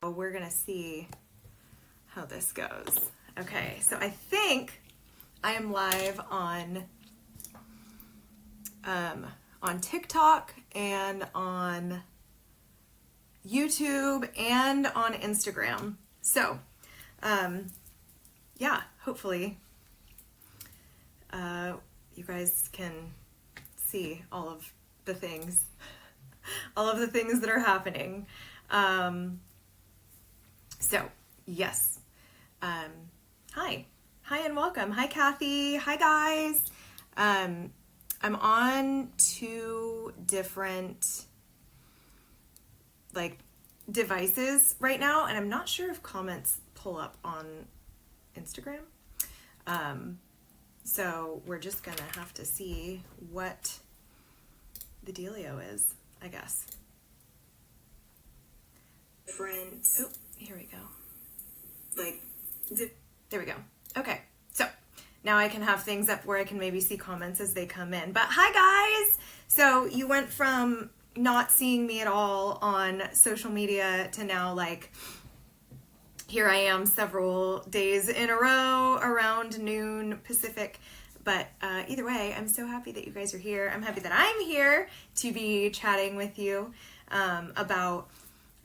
we're gonna see how this goes. Okay, so I think I am live on TikTok and on YouTube and on Instagram. So, yeah, hopefully you guys can see all of the things, that are happening. So, yes. Hi and welcome. Hi, Kathy. Hi, guys. I'm on two different devices right now, and I'm not sure if comments pull up on Instagram. So we're just gonna have to see what the dealio is, I guess. Different. Oh, here we go. There we go. Okay, so now I can have things up where I can maybe see comments as they come in. But hi, guys! So you went from not seeing me at all on social media to now, here I am several days in a row around noon Pacific. But either way, I'm so happy that you guys are here. I'm happy that I'm here to be chatting with you about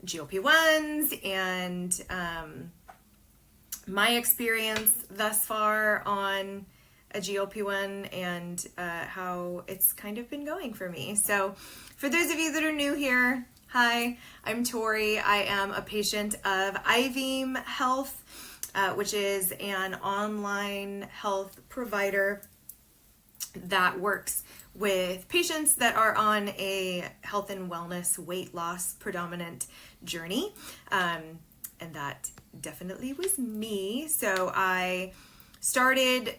GLP-1s and my experience thus far on a GLP-1 and how it's kind of been going for me. So for those of you that are new here, hi, I'm Tori. I am a patient of iVeem Health, which is an online health provider that works with patients that are on a health and wellness weight loss predominant journey. And that definitely was me. So I started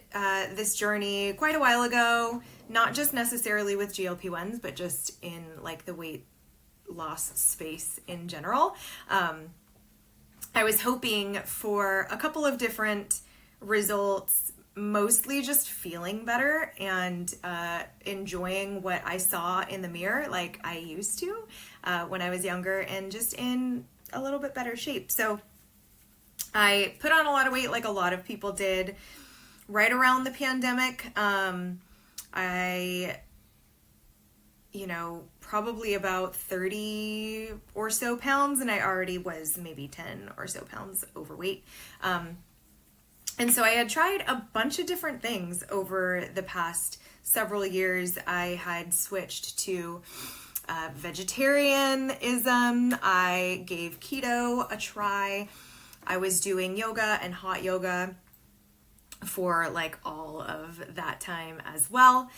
this journey quite a while ago, not just necessarily with GLP-1s, but just in the weight loss space in general. I was hoping for a couple of different results, mostly just feeling better and enjoying what I saw in the mirror like I used to when I was younger, and just in a little bit better shape. So I put on a lot of weight like a lot of people did right around the pandemic. I probably about 30 or so pounds, and I already was maybe 10 or so pounds overweight. And so I had tried a bunch of different things over the past several years. I had switched to vegetarianism. I gave keto a try. I was doing yoga and hot yoga for all of that time as well.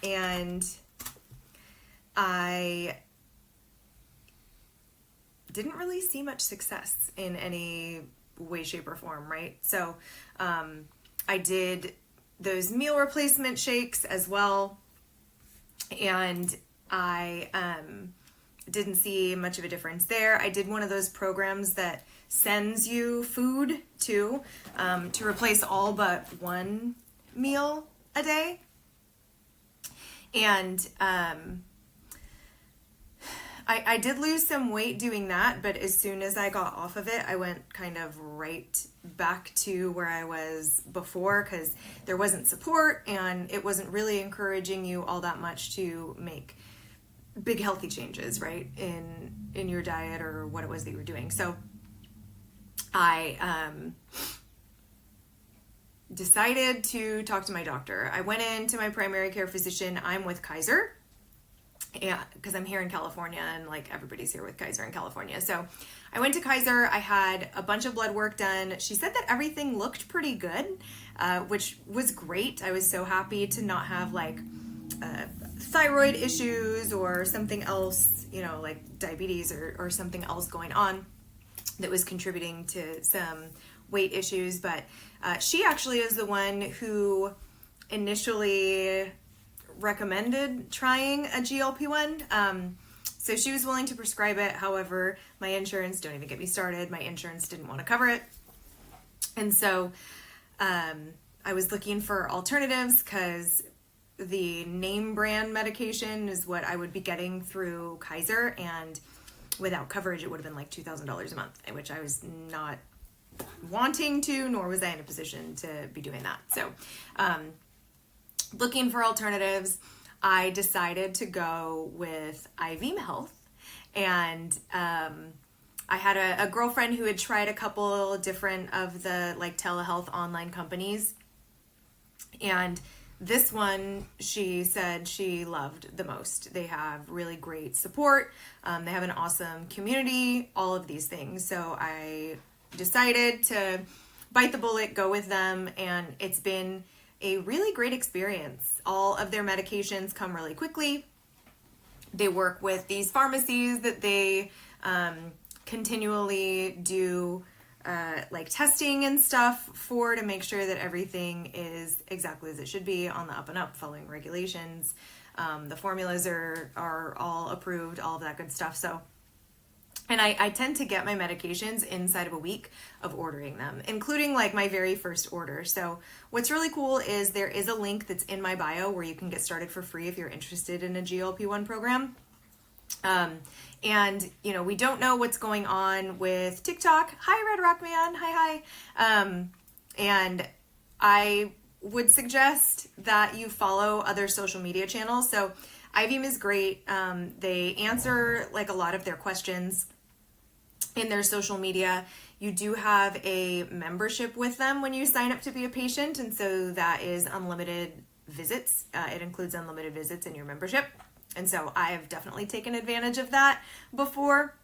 And I didn't really see much success in any way, shape, or form, right? So I did those meal replacement shakes as well, and I didn't see much of a difference there. I did one of those programs that sends you food to replace all but one meal a day. And I did lose some weight doing that, but as soon as I got off of it, I went kind of right back to where I was before, because there wasn't support and it wasn't really encouraging you all that much to make big healthy changes, right, in your diet or what it was that you were doing. So I decided to talk to my doctor. I went into my primary care physician. I'm with Kaiser, yeah, because I'm here in California, and everybody's here with Kaiser in California. So I went to Kaiser. I had a bunch of blood work done. She said that everything looked pretty good, which was great. I was so happy to not have thyroid issues or something else, like diabetes or something else going on that was contributing to some weight issues. But she actually is the one who initially recommended trying a GLP-1. So she was willing to prescribe it. However, my insurance, don't even get me started, my insurance didn't want to cover it. And so I was looking for alternatives, because the name brand medication is what I would be getting through Kaiser, and without coverage, it would have been like $2,000 a month, which I was not wanting to, nor was I in a position to be doing that. So looking for alternatives, I decided to go with IVM Health. And I had a girlfriend who had tried a couple different of the like telehealth online companies. And this one, she said she loved the most. They have really great support. They have an awesome community, all of these things. So I decided to bite the bullet, go with them, and it's been a really great experience. All of their medications come really quickly. They work with these pharmacies that they continually do like testing and stuff for, to make sure that everything is exactly as it should be on the up and up, following regulations. The formulas are all approved, all of that good stuff. So, and I tend to get my medications inside of a week of ordering them, including like my very first order. So what's really cool is there is a link that's in my bio where you can get started for free if you're interested in a GLP-1 program. And you know, we don't know what's going on with TikTok. Hi, Red Rock Man. Hi. And I would suggest that you follow other social media channels. So IVM is great. They answer like a lot of their questions in their social media. You do have a membership with them when you sign up to be a patient. And so that is unlimited visits. It includes unlimited visits in your membership. And so I have definitely taken advantage of that before.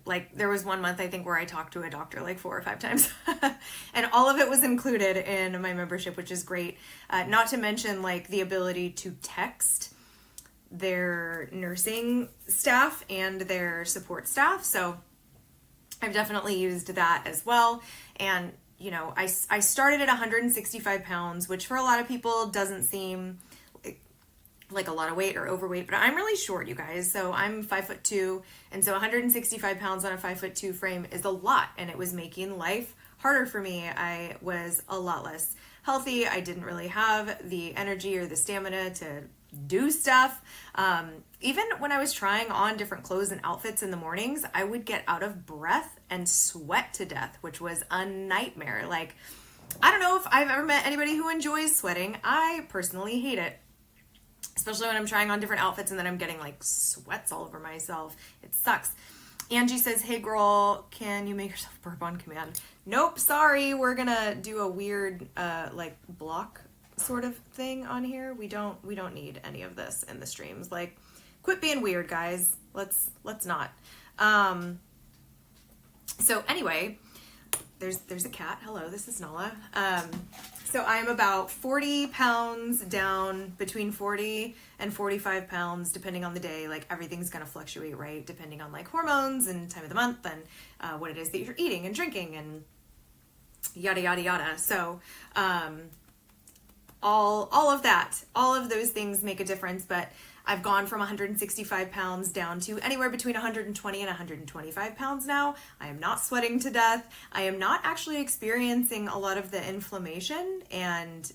Like there was one month, I think, where I talked to a doctor like 4 or 5 times and all of it was included in my membership, which is great. Not to mention like the ability to text their nursing staff and their support staff. So I've definitely used that as well. And, you know, I started at 165 pounds, which for a lot of people doesn't seem like a lot of weight or overweight, but I'm really short, you guys. So I'm 5'2", and so 165 pounds on a 5'2" frame is a lot, and it was making life harder for me. I was a lot less healthy. I didn't really have the energy or the stamina to do stuff. Even when I was trying on different clothes and outfits in the mornings, I would get out of breath and sweat to death, which was a nightmare. Like, I don't know if I've ever met anybody who enjoys sweating. I personally hate it. Especially when I'm trying on different outfits and then I'm getting like sweats all over myself. It sucks. Angie says, hey girl, can you make yourself burp on command? Nope, sorry. We're gonna do a weird like block sort of thing on here. We don't need any of this in the streams. Like, quit being weird, guys. Let's not. So anyway, there's a cat. Hello, this is Nala. So I'm about 40 pounds down, between 40 and 45 pounds, depending on the day. Like everything's going to fluctuate, right? Depending on like hormones and time of the month and what it is that you're eating and drinking and yada, yada, yada. So all of that, all of those things make a difference. But I've gone from 165 pounds down to anywhere between 120 and 125 pounds now. I am not sweating to death. I am not actually experiencing a lot of the inflammation and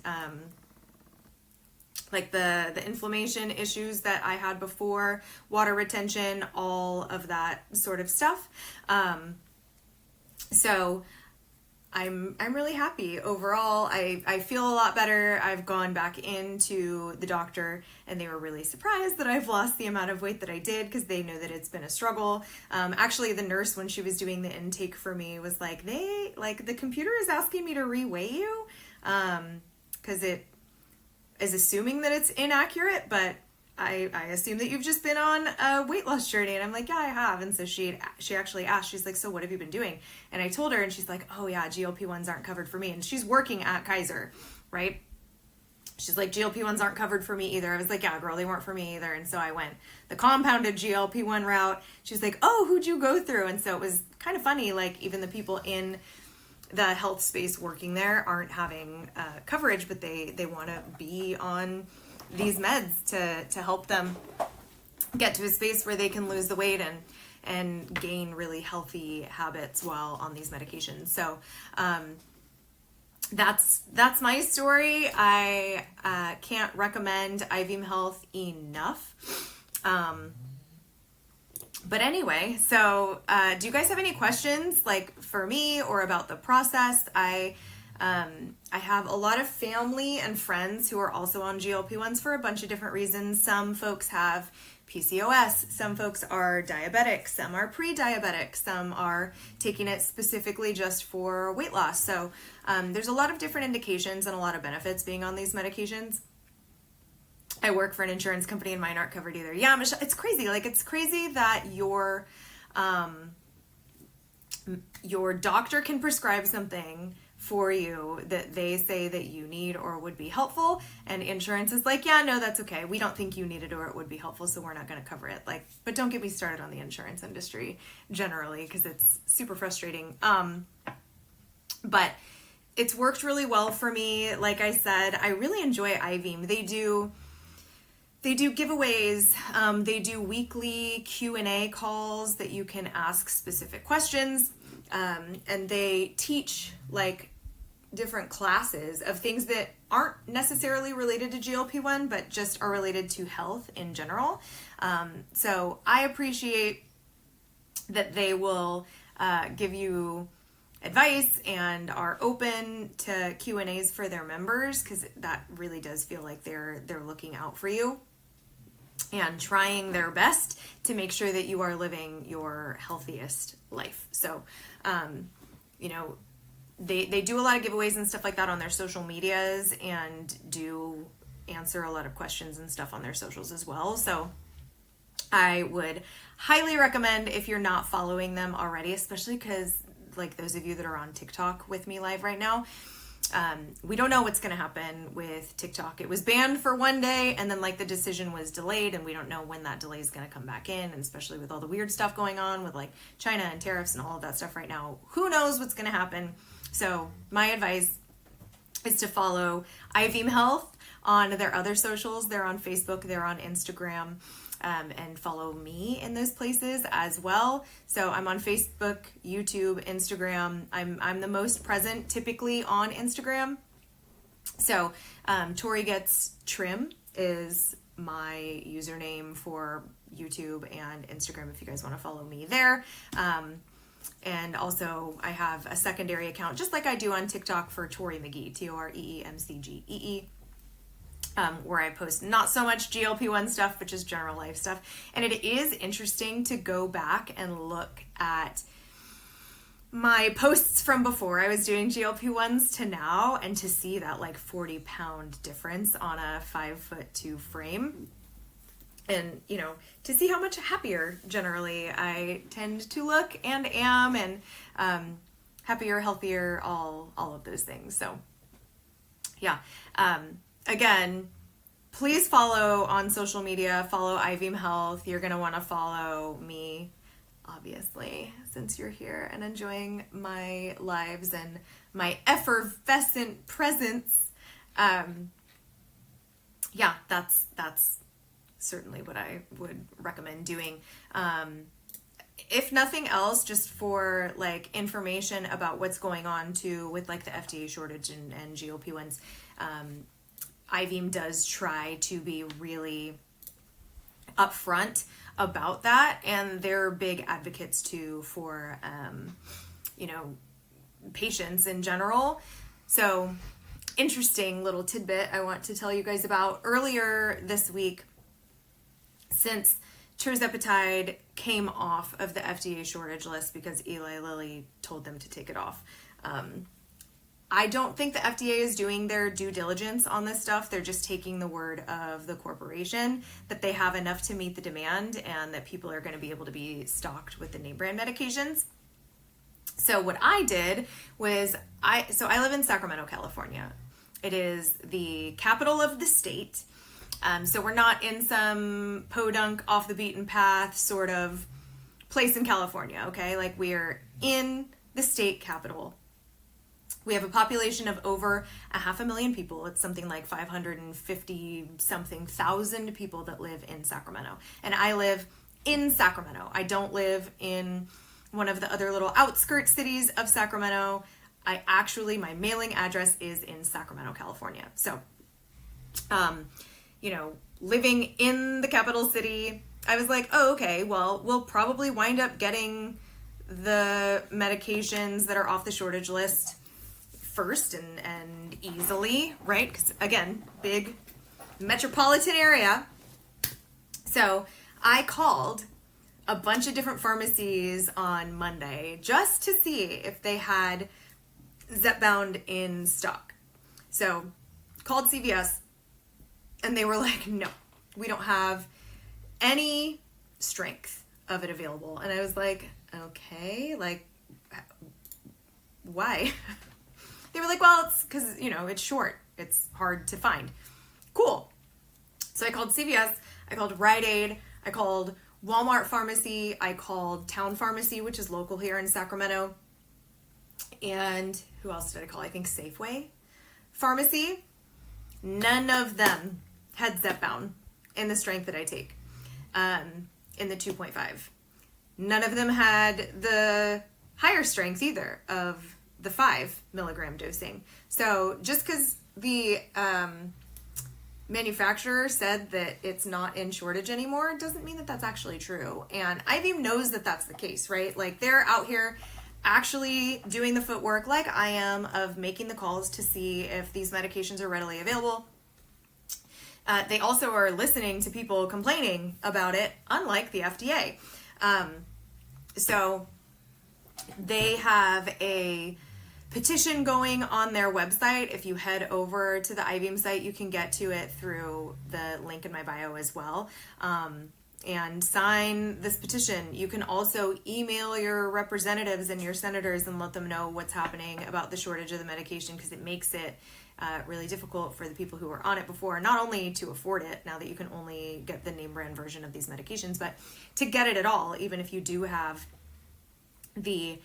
like the inflammation issues that I had before, water retention, all of that sort of stuff. So I'm really happy overall. I feel a lot better. I've gone back into the doctor and they were really surprised that I've lost the amount of weight that I did, because they know that it's been a struggle. Actually, the nurse, when she was doing the intake for me, was like, the computer is asking me to reweigh you, because it is assuming that it's inaccurate, but I assume that you've just been on a weight loss journey. And I'm like, yeah, I have. And so she actually asked, she's like, so what have you been doing? And I told her, and she's like, oh yeah, GLP-1s aren't covered for me. And she's working at Kaiser, right? She's like, GLP-1s aren't covered for me either. I was like, yeah, girl, they weren't for me either. And so I went the compounded GLP-1 route. She's like, oh, who'd you go through? And so it was kind of funny. Like, even the people in the health space working there aren't having coverage, but they want to be on these meds to help them get to a space where they can lose the weight and gain really healthy habits while on these medications. So that's my story. I can't recommend IVM Health enough. But anyway, so do you guys have any questions like for me or about the process? I have a lot of family and friends who are also on GLP-1s for a bunch of different reasons. Some folks have PCOS, some folks are diabetic, some are pre-diabetic, some are taking it specifically just for weight loss. So there's a lot of different indications and a lot of benefits being on these medications. I work for an insurance company and mine aren't covered either. Yeah, Michelle, it's crazy. Like, it's crazy that your doctor can prescribe something for you that they say that you need or would be helpful, and insurance is like, yeah, no, that's okay. We don't think you need it or it would be helpful, so we're not going to cover it. Like, but don't get me started on the insurance industry generally, because it's super frustrating. But it's worked really well for me. Like I said, I really enjoy iVeem. They do giveaways. They do weekly Q&A calls that you can ask specific questions. And they teach like different classes of things that aren't necessarily related to GLP-1, but just are related to health in general. So I appreciate that they will give you advice and are open to Q&As for their members, because that really does feel like they're looking out for you and trying their best to make sure that you are living your healthiest life. So, they do a lot of giveaways and stuff like that on their social medias, and do answer a lot of questions and stuff on their socials as well. So I would highly recommend, if you're not following them already, especially because like those of you that are on TikTok with me live right now, we don't know what's going to happen with TikTok. It was banned for one day, and then like the decision was delayed, and we don't know when that delay is going to come back in, and especially with all the weird stuff going on with like China and tariffs and all of that stuff right now, who knows what's going to happen. So my advice is to follow iVeem Health on their other socials. They're on Facebook, they're on Instagram, and follow me in those places as well. So I'm on Facebook, YouTube, Instagram. I'm the most present typically on Instagram. So Tori Gets Trim is my username for YouTube and Instagram if you guys want to follow me there. And also I have a secondary account, just like I do on TikTok, for Tori McGee, TOREEMCGEE. Where I post not so much GLP-1 stuff, but just general life stuff. And it is interesting to go back and look at my posts from before I was doing GLP-1s to now, and to see that like 40-pound difference on a 5'2" frame. And, to see how much happier generally I tend to look and am, and happier, healthier, all of those things. So, yeah. Again, please follow on social media, follow iVeem Health. You're going to want to follow me, obviously, since you're here and enjoying my lives and my effervescent presence. Yeah, that's certainly what I would recommend doing. If nothing else, just for like information about what's going on too with like the FDA shortage and GLP-1s. iVeem does try to be really upfront about that, and they're big advocates too for, patients in general. So, interesting little tidbit I want to tell you guys about. Earlier this week, since tirzepatide came off of the FDA shortage list because Eli Lilly told them to take it off, I don't think the FDA is doing their due diligence on this stuff. They're just taking the word of the corporation that they have enough to meet the demand, and that people are going to be able to be stocked with the name brand medications. So what I did was, I live in Sacramento, California. It is the capital of the state. So we're not in some podunk off the beaten path sort of place in California, okay? Like, we're in the state capital. We have a population of over 500,000 people. It's something like 550 something thousand people that live in Sacramento. And I live in Sacramento. I don't live in one of the other little outskirts cities of Sacramento. My mailing address is in Sacramento, California. So, living in the capital city, I was like, oh, okay, well, we'll probably wind up getting the medications that are off the shortage list first and easily, right? Because again, big metropolitan area. So I called a bunch of different pharmacies on Monday just to see if they had Zepbound in stock. So called CVS and they were like, no, we don't have any strength of it available. And I was like, okay, like, why? They were like, well, it's because, it's short. It's hard to find. Cool. So I called CVS, I called Rite Aid, I called Walmart Pharmacy, I called Town Pharmacy, which is local here in Sacramento. And who else did I call? I think Safeway Pharmacy. None of them had Zepbound in the strength that I take, in the 2.5. None of them had the higher strength either of the 5 milligram dosing. So just because the manufacturer said that it's not in shortage anymore doesn't mean that that's actually true. And IVM knows that that's the case, right? Like, they're out here actually doing the footwork like I am of making the calls to see if these medications are readily available. They also are listening to people complaining about it, unlike the FDA. So they have a petition going on their website. If you head over to the IVM site, you can get to it through the link in my bio as well. And sign this petition. You can also email your representatives and your senators and let them know what's happening about the shortage of the medication, because it makes it really difficult for the people who were on it before, not only to afford it now that you can only get the name brand version of these medications, but to get it at all, even if you do have the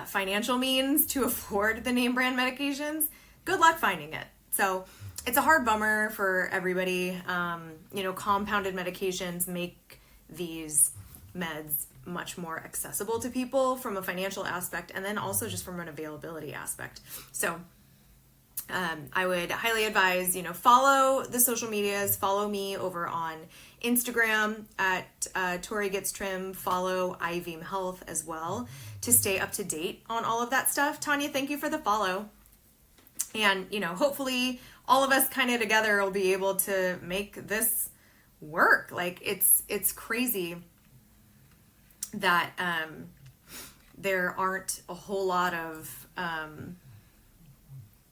financial means to afford the name brand medications. Good luck finding it. So it's a hard bummer for everybody. Compounded medications make these meds much more accessible to people from a financial aspect, and then also just from an availability aspect. So I would highly advise, follow the social medias, follow me over on Instagram at Tori Gets Trim, follow IVM Health as well to stay up to date on all of that stuff. Tanya, thank you for the follow. And, hopefully all of us kind of together will be able to make this work. Like, it's crazy that there aren't a whole lot of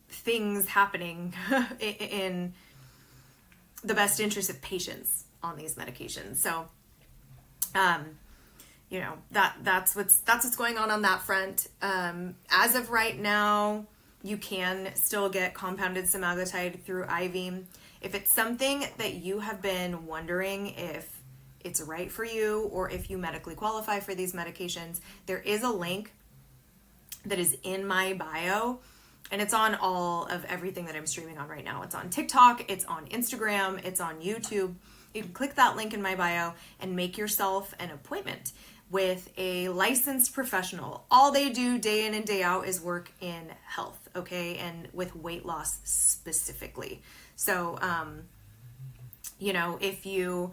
things happening in the best interest of patients on these medications. So that's what's going on that front. As of right now, you can still get compounded semaglutide through IVM. If it's something that you have been wondering if it's right for you or if you medically qualify for these medications, there is a link that is in my bio, and it's on all of everything that I'm streaming on right now. It's on TikTok, it's on Instagram, it's on YouTube. You can click that link in my bio and make yourself an appointment with a licensed professional. All they do day in and day out is work in health, okay? And with weight loss specifically. So, if you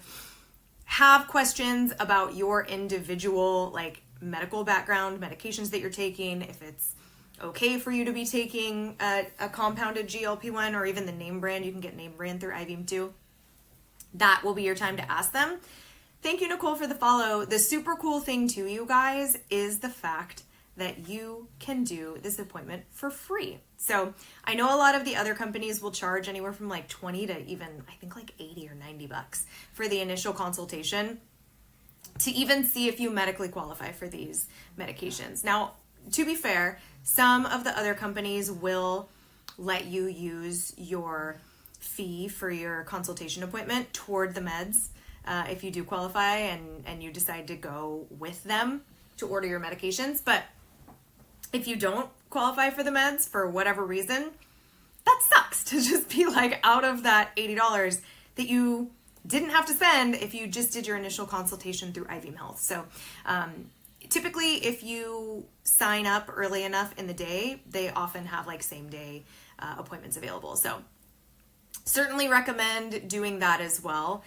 have questions about your individual, medical background, medications that you're taking, if it's okay for you to be taking a compounded GLP-1 or even the name brand, you can get name brand through IVM too. That will be your time to ask them. Thank you, Nicole, for the follow. The super cool thing too, you guys, is the fact that you can do this appointment for free. So I know a lot of the other companies will charge anywhere from 20 to even, I think 80 or $90 for the initial consultation to even see if you medically qualify for these medications. Now, to be fair, some of the other companies will let you use your fee for your consultation appointment toward the meds if you do qualify and you decide to go with them to order your medications. But if you don't qualify for the meds for whatever reason, that sucks to just be out of that $80 that you didn't have to spend if you just did your initial consultation through IVM Health. So typically, if you sign up early enough in the day, they often have same day appointments available. So certainly recommend doing that as well.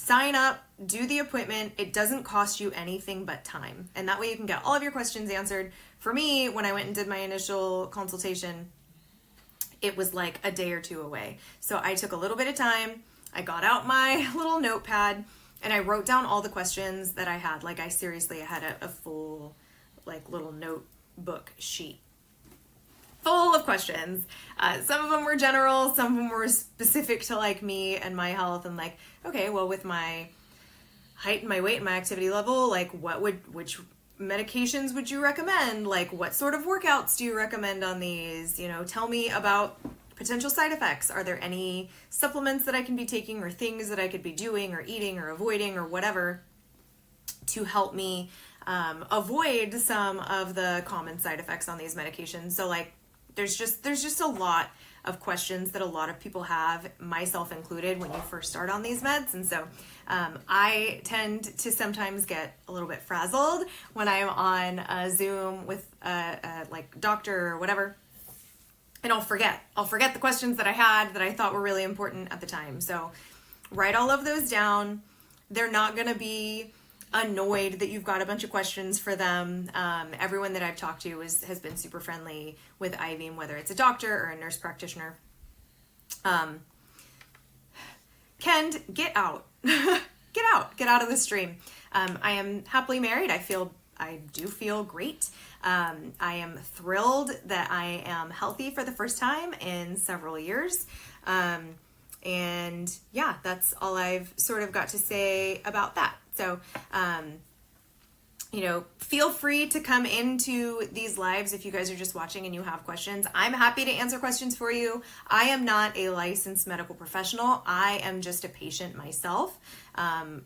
sign up, do the appointment. It doesn't cost you anything but time. And that way you can get all of your questions answered. For me, when I went and did my initial consultation, it was like a day or two away. So I took a little bit of time. I got out my little notepad and I wrote down all the questions that I had. Like I had a full like little notebook sheet full of questions. Some of them were general, some of them were specific to like me and my health and like, okay, well with my height and my weight and my activity level, like which medications would you recommend? Like what sort of workouts do you recommend on these? You know, tell me about potential side effects. Are there any supplements that I can be taking or things that I could be doing or eating or avoiding or whatever to help me avoid some of the common side effects on these medications? So like there's just a lot of questions that a lot of people have, myself included, when you first start on these meds. And so I tend to sometimes get a little bit frazzled when I'm on a Zoom with a like doctor or whatever, and I'll forget the questions that I had that I thought were really important at the time. So write all of those down. They're not going to be annoyed that you've got a bunch of questions for them. Everyone that I've talked to has been super friendly with IVing, whether it's a doctor or a nurse practitioner. Kend, get out. Get out of the stream. I am happily married. I do feel great. I am thrilled that I am healthy for the first time in several years. And yeah, that's all I've sort of got to say about that. So, feel free to come into these lives if you guys are just watching and you have questions. I'm happy to answer questions for you. I am not a licensed medical professional. I am just a patient myself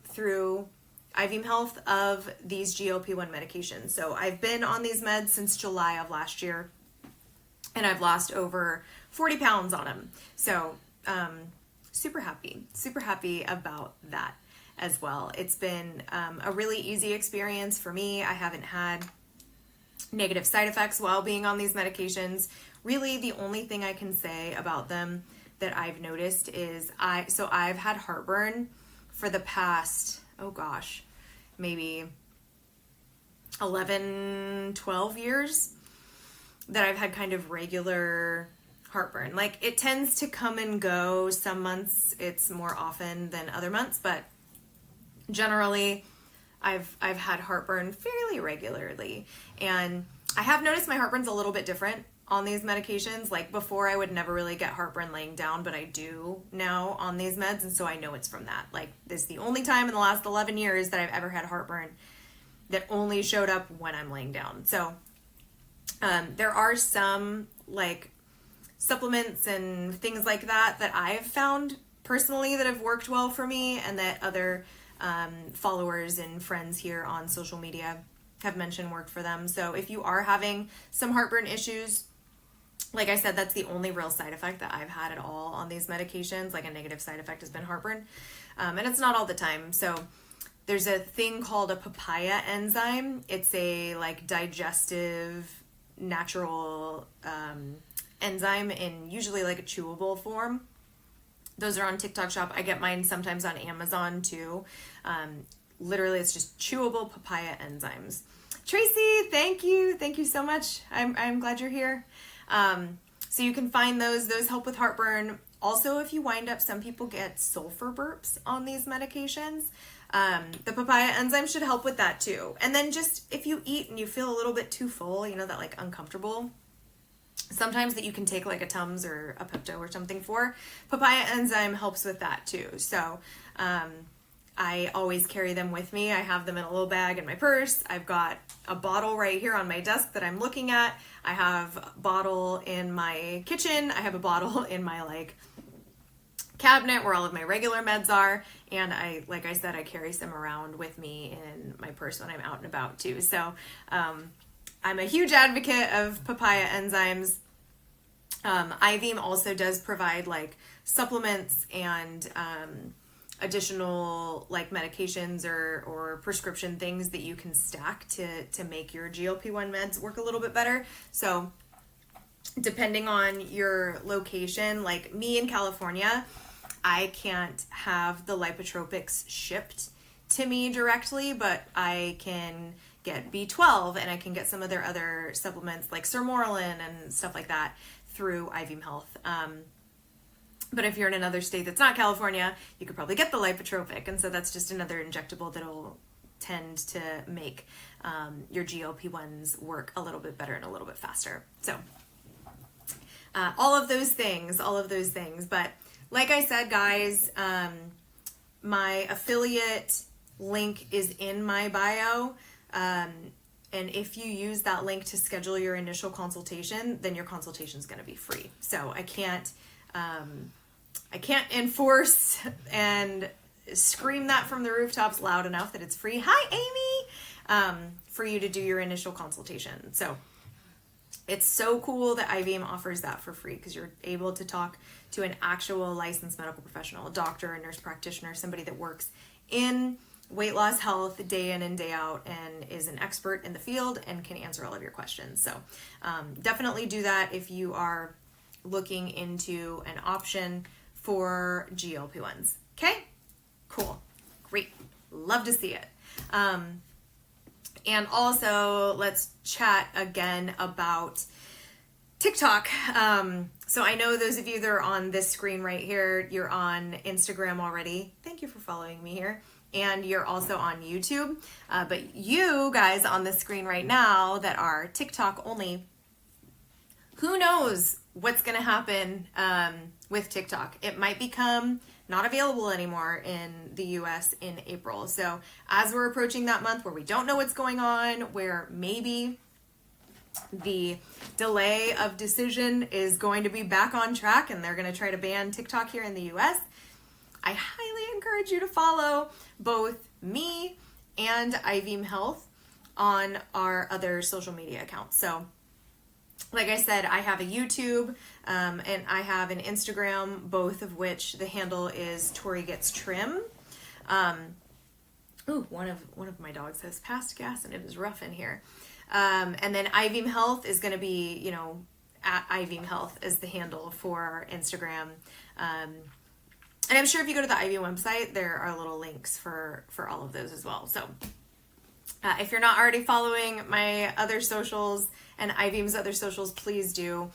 through IVM Health of these GLP-1 medications. So I've been on these meds since July of last year, and I've lost over 40 pounds on them. So super happy about that as well. It's been a really easy experience for me. I haven't had negative side effects while being on these medications. Really, the only thing I can say about them that I've noticed is I've had heartburn for the past, maybe 11, 12 years that I've had kind of regular heartburn. Like it tends to come and go. Some months it's more often than other months, but generally I've had heartburn fairly regularly. And I have noticed my heartburn's a little bit different on these medications. Like before I would never really get heartburn laying down, but I do now on these meds. And so I know it's from that. Like this is the only time in the last 11 years that I've ever had heartburn that only showed up when I'm laying down. So there are some like supplements and things like that I've found personally that have worked well for me, and that other followers and friends here on social media have mentioned worked for them. So if you are having some heartburn issues, like I said, that's the only real side effect that I've had at all on these medications. Like a negative side effect has been heartburn, and it's not all the time. So there's a thing called a papaya enzyme. It's a like digestive natural enzyme in usually like a chewable form. Those are on TikTok Shop. I get mine sometimes on Amazon too. Literally, it's just chewable papaya enzymes. Tracy, thank you. Thank you so much. I'm glad you're here. So you can find those. Those help with heartburn. Also, if you wind up, some people get sulfur burps on these medications. The papaya enzyme should help with that too. And then just if you eat and you feel a little bit too full, that like uncomfortable, sometimes that you can take like a Tums or a Pepto or something for, papaya enzyme helps with that too. So I always carry them with me. I have them in a little bag in my purse. I've got a bottle right here on my desk that I'm looking at. I have a bottle in my kitchen. I have a bottle in my like cabinet where all of my regular meds are. And like I said, I carry some around with me in my purse when I'm out and about too. So I'm a huge advocate of papaya enzymes. IVM also does provide like supplements and additional like medications or prescription things that you can stack to make your GLP-1 meds work a little bit better. So depending on your location, like me in California, I can't have the lipotropics shipped to me directly, but I can get B12 and I can get some of their other supplements like Sermorelin and stuff like that through IVM Health. But if you're in another state that's not California, you could probably get the lipotropic. And so that's just another injectable that'll tend to make your GLP-1s work a little bit better and a little bit faster. So all of those things. But like I said, guys, my affiliate link is in my bio. And if you use that link to schedule your initial consultation, then your consultation is going to be free. So I can't enforce and scream that from the rooftops loud enough that it's free. Hi, Amy, for you to do your initial consultation. So it's so cool that IVM offers that for free because you're able to talk to an actual licensed medical professional, a doctor, a nurse practitioner, somebody that works in weight loss health day in and day out and is an expert in the field and can answer all of your questions. So definitely do that if you are looking into an option for GLP-1s. Okay, cool, great, love to see it. And also let's chat again about TikTok. So I know those of you that are on this screen right here, you're on Instagram already. Thank you for following me here. And you're also on YouTube. But you guys on the screen right now that are TikTok only, who knows what's going to happen with TikTok. It might become not available anymore in the US in April. So as we're approaching that month where we don't know what's going on, where maybe the delay of decision is going to be back on track and they're going to try to ban TikTok here in the US, I highly encourage you to follow both me and IVM Health on our other social media accounts. So like I said, I have a YouTube and I have an Instagram, both of which the handle is Tori Gets Trim. One of my dogs has passed gas and it is rough in here. And then IVM Health is going to be, at IVM Health is the handle for our Instagram. And I'm sure if you go to the IVM website, there are little links for all of those as well. So if you're not already following my other socials and IVM's other socials, please do,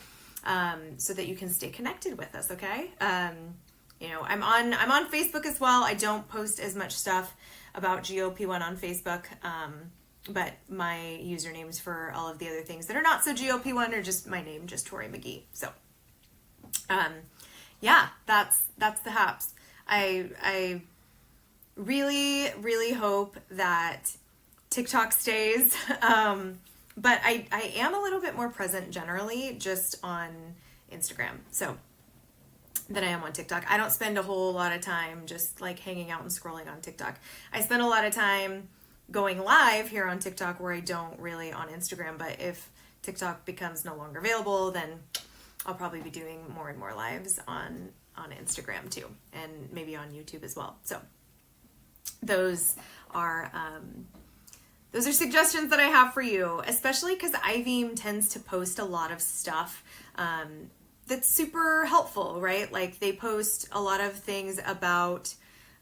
so that you can stay connected with us. Okay. I'm on Facebook as well. I don't post as much stuff about GLP-1 on Facebook. But my usernames for all of the other things that are not so GLP-1 are just my name, just Tori McGee. So, yeah, that's the haps. I really, really hope that TikTok stays. But I am a little bit more present generally just on Instagram. So than I am on TikTok. I don't spend a whole lot of time just like hanging out and scrolling on TikTok. I spend a lot of time going live here on TikTok where I don't really on Instagram, but if TikTok becomes no longer available, then I'll probably be doing more and more lives on Instagram too, and maybe on YouTube as well. So those are suggestions that I have for you, especially because IVM tends to post a lot of stuff that's super helpful, right? Like they post a lot of things about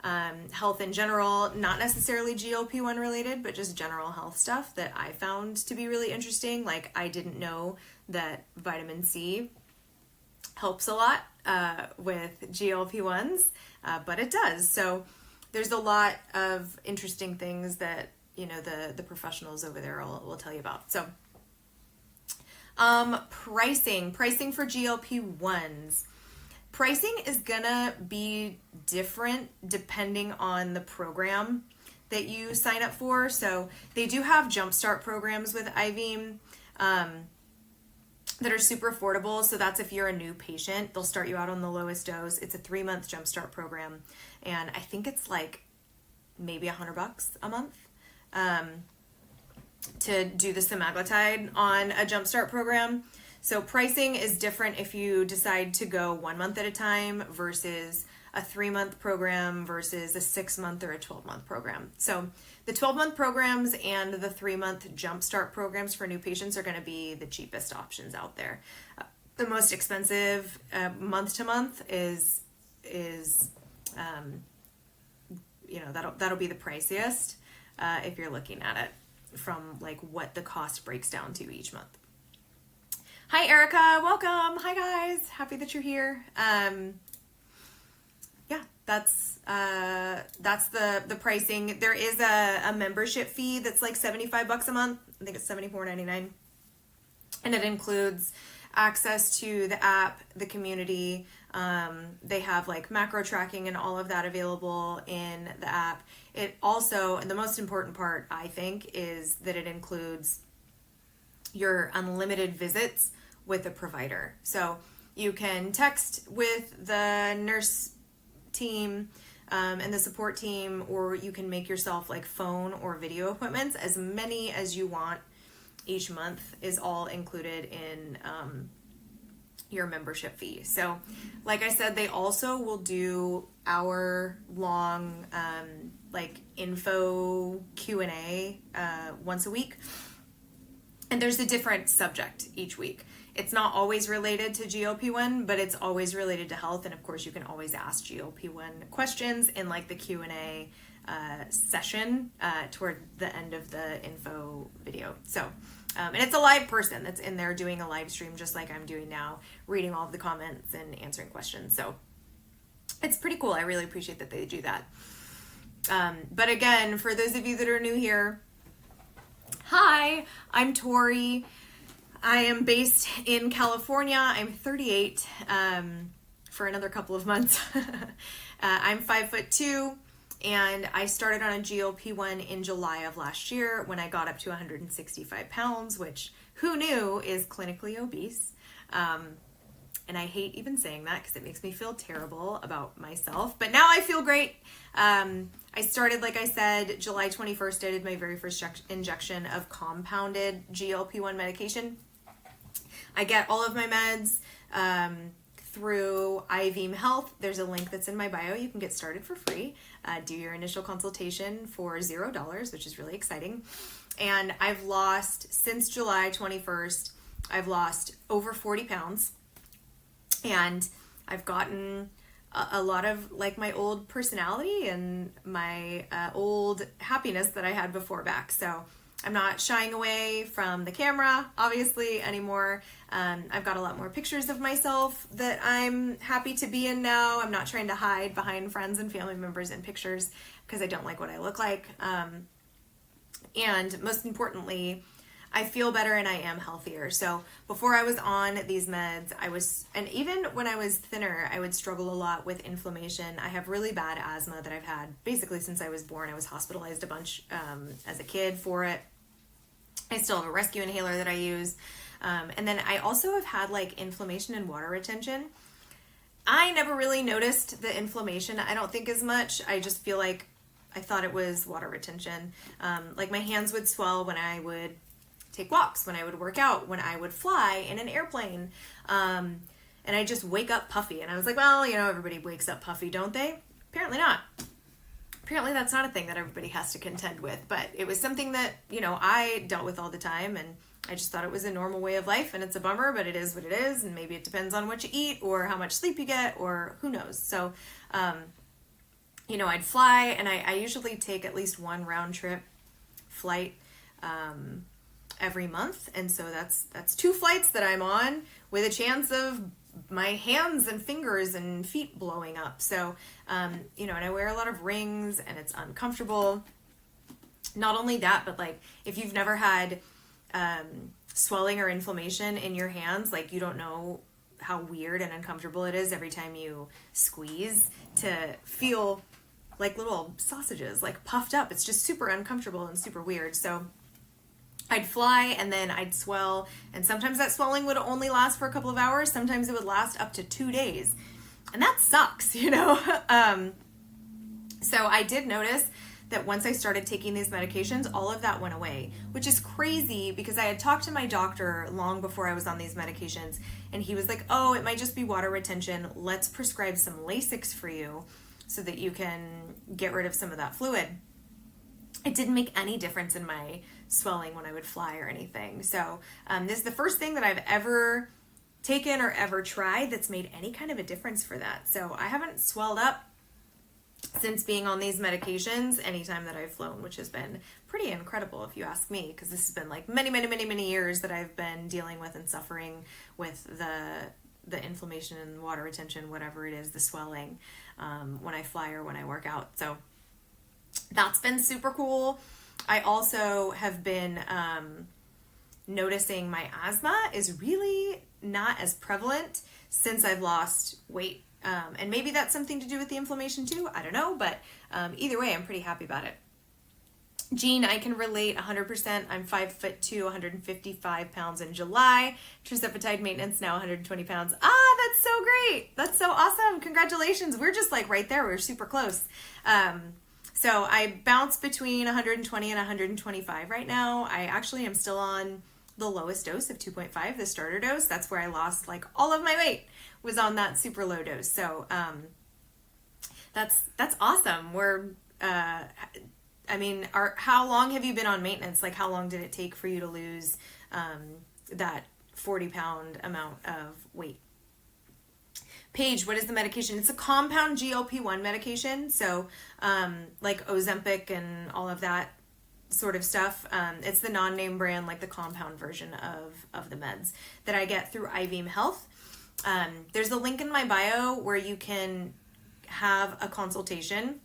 health in general, not necessarily GLP-1 related, but just general health stuff that I found to be really interesting. Like I didn't know that vitamin C helps a lot with GLP-1s, but it does. So there's a lot of interesting things that, the professionals over there will tell you about. So pricing for GLP-1s. Pricing is gonna be different depending on the program that you sign up for. So they do have jumpstart programs with IVM that are super affordable. So that's if you're a new patient, they'll start you out on the lowest dose. It's a 3-month jumpstart program, and I think it's like maybe $100 a month to do the semaglutide on a jumpstart program. So pricing is different if you decide to go 1 month at a time versus a 3-month program versus a 6-month or a 12-month program. So the 12-month programs and the 3-month jumpstart programs for new patients are going to be the cheapest options out there. The most expensive month to month is that'll be the priciest if you're looking at it from like what the cost breaks down to each month. Hi Erica, welcome. Hi guys, happy that you're here. Yeah, that's the pricing. There is a membership fee that's like $75 a month. I think it's $74.99, and it includes access to the app, the community. They have like macro tracking and all of that available in the app. It also, and the most important part I think, is that it includes your unlimited visits with a provider. So you can text with the nurse team and the support team, or you can make yourself like phone or video appointments. As many as you want each month is all included in your membership fee. So like I said, they also will do hour-long like info Q&A once a week, and there's a different subject each week. It's not always related to GLP-1, but it's always related to health. And of course, you can always ask GLP-1 questions in like the Q&A session toward the end of the info video. So, and it's a live person that's in there doing a live stream, just like I'm doing now, reading all of the comments and answering questions. So it's pretty cool. I really appreciate that they do that. But again, for those of you that are new here, hi, I'm Tori. I am based in California. I'm 38 for another couple of months. I'm 5'2", and I started on a GLP-1 in July of last year when I got up to 165 pounds, which who knew is clinically obese. And I hate even saying that because it makes me feel terrible about myself. But now I feel great. I started, like I said, July 21st, I did my very first injection of compounded GLP-1 medication. I get all of my meds through IVM Health. There's a link that's in my bio. You can get started for free. Do your initial consultation for $0, which is really exciting. And I've lost, since July 21st, I've lost over 40 pounds. And I've gotten a lot of like my old personality and my old happiness that I had before back. So I'm not shying away from the camera, obviously, anymore. I've got a lot more pictures of myself that I'm happy to be in now. I'm not trying to hide behind friends and family members in pictures because I don't like what I look like. And most importantly, I feel better and I am healthier. So before I was on these meds, and even when I was thinner, I would struggle a lot with inflammation. I have really bad asthma that I've had basically since I was born. I was hospitalized a bunch as a kid for it. I still have a rescue inhaler that I use. And then I also have had like inflammation and water retention. I never really noticed the inflammation, I don't think, as much. I just feel like I thought it was water retention. Like my hands would swell when I would take walks, when I would work out, when I would fly in an airplane. And I just wake up puffy. And I was like, well, everybody wakes up puffy, don't they? Apparently not. Apparently that's not a thing that everybody has to contend with, but it was something that, I dealt with all the time, and I just thought it was a normal way of life, and it's a bummer, but it is what it is, and maybe it depends on what you eat or how much sleep you get or who knows. So, I'd fly, and I usually take at least one round trip flight every month, and so that's 2 flights that I'm on with a chance of my hands and fingers and feet blowing up. So, and I wear a lot of rings and it's uncomfortable. Not only that, but like if you've never had swelling or inflammation in your hands, like you don't know how weird and uncomfortable it is every time you squeeze to feel like little sausages, like puffed up. It's just super uncomfortable and super weird. So I'd fly and then I'd swell, and sometimes that swelling would only last for a couple of hours. Sometimes it would last up to 2 days, and that sucks, So I did notice that once I started taking these medications, all of that went away, which is crazy because I had talked to my doctor long before I was on these medications, and he was like, oh, it might just be water retention. Let's prescribe some Lasix for you so that you can get rid of some of that fluid. It didn't make any difference in my swelling when I would fly or anything. So this is the first thing that I've ever taken or ever tried that's made any kind of a difference for that. So I haven't swelled up since being on these medications anytime that I've flown, which has been pretty incredible if you ask me, because this has been like many years that I've been dealing with and suffering with the inflammation and water retention, whatever it is, the swelling, when I fly or when I work out. So that's been super cool. I also have been noticing my asthma is really not as prevalent since I've lost weight. And maybe that's something to do with the inflammation too. I don't know, but either way, I'm pretty happy about it. Jean, I can relate 100%. I'm 5'2", 155 pounds in July. Tirzepatide maintenance now 120 pounds. Ah, that's so great. That's so awesome. Congratulations. We're just like right there. We're super close. So I bounce between 120 and 125 right now. I actually am still on the lowest dose of 2.5, the starter dose. That's where I lost like all of my weight, was on that super low dose. So that's awesome. We're how long have you been on maintenance? Like, how long did it take for you to lose that 40-pound amount of weight? Paige, what is the medication? It's a compound GLP-1 medication. So like Ozempic and all of that sort of stuff. It's the non-name brand, like the compound version of the meds that I get through IVM Health. There's a link in my bio where you can have a consultation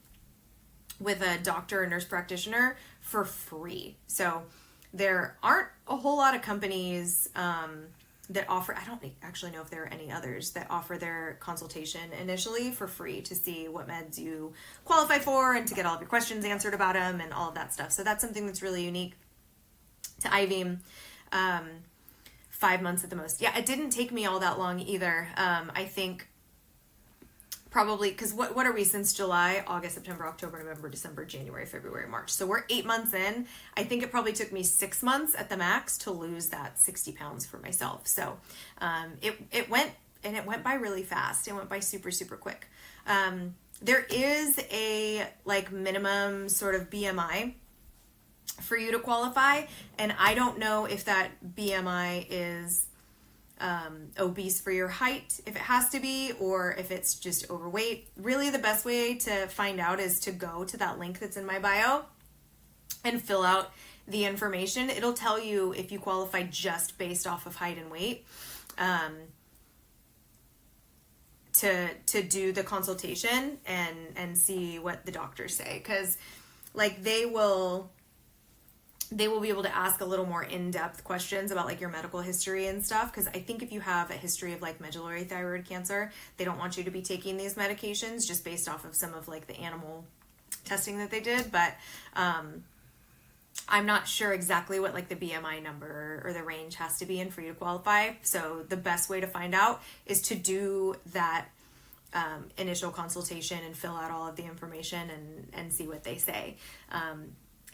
with a doctor or nurse practitioner for free. So there aren't a whole lot of companies that offer, I don't actually know if there are any others that offer their consultation initially for free to see what meds you qualify for and to get all of your questions answered about them and all of that stuff. So that's something that's really unique to IVM. 5 months at the most. Yeah, it didn't take me all that long either. I think probably, because what are we since July, August, September, October, November, December, January, February, March. So we're 8 months in. I think it probably took me 6 months at the max to lose that 60 pounds for myself. So it went by really fast. It went by super, super quick. There is a like minimum sort of BMI for you to qualify, and I don't know if that BMI is obese for your height, if it has to be, or if it's just overweight. Really, the best way to find out is to go to that link that's in my bio and fill out the information. It'll tell you if you qualify just based off of height and weight, to do the consultation and see what the doctors say, because like they will be able to ask a little more in-depth questions about like your medical history and stuff, because I think if you have a history of like medullary thyroid cancer, they don't want you to be taking these medications just based off of some of like the animal testing that they did. But I'm not sure exactly what like the BMI number or the range has to be in for you to qualify. So the best way to find out is to do that initial consultation and fill out all of the information and see what they say.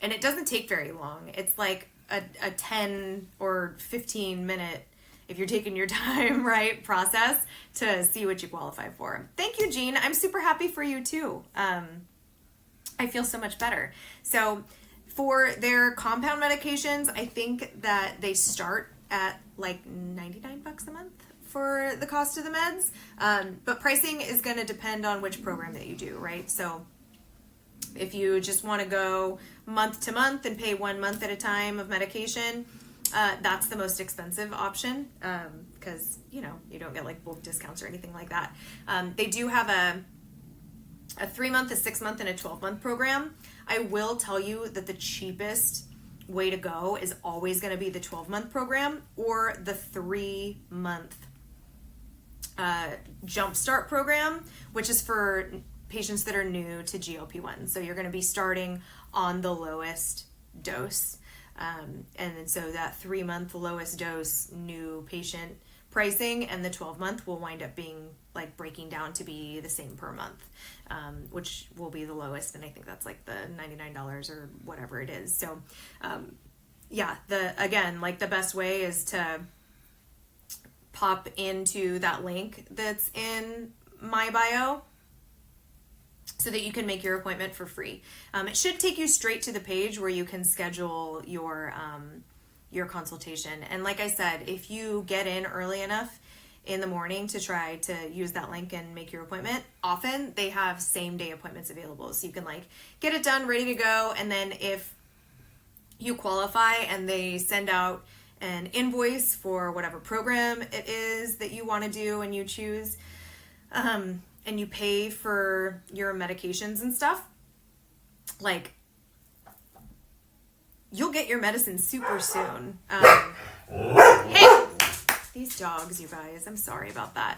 And it doesn't take very long. It's like a 10 or 15 minute, if you're taking your time, right, process to see what you qualify for. Thank you, Jean. I'm super happy for you too. I feel so much better. So for their compound medications, I think that they start at like $99 a month for the cost of the meds. But pricing is going to depend on which program that you do, right? So if you just want to go month to month and pay 1 month at a time of medication, that's the most expensive option, because you don't get like bulk discounts or anything like that. They do have a 3 month, a 6 month, and a 12-month program. I will tell you that the cheapest way to go is always going to be the 12-month program or the 3-month Jumpstart program, which is for patients that are new to GLP-1. So you're going to be starting on the lowest dose. And then so that 3-month lowest dose new patient pricing and the 12-month will wind up being like breaking down to be the same per month, which will be the lowest. And I think that's like the $99 or whatever it is. So the best way is to pop into that link that's in my bio so that you can make your appointment for free. It should take you straight to the page where you can schedule your consultation. And like I said, if you get in early enough in the morning to try to use that link and make your appointment. Often they have same day appointments available. So you can like get it done, ready to go. And then if you qualify and they send out an invoice for whatever program it is that you want to do and you choose, and you pay for your medications and stuff, like you'll get your medicine super soon. Hey, these dogs, you guys, I'm sorry about that.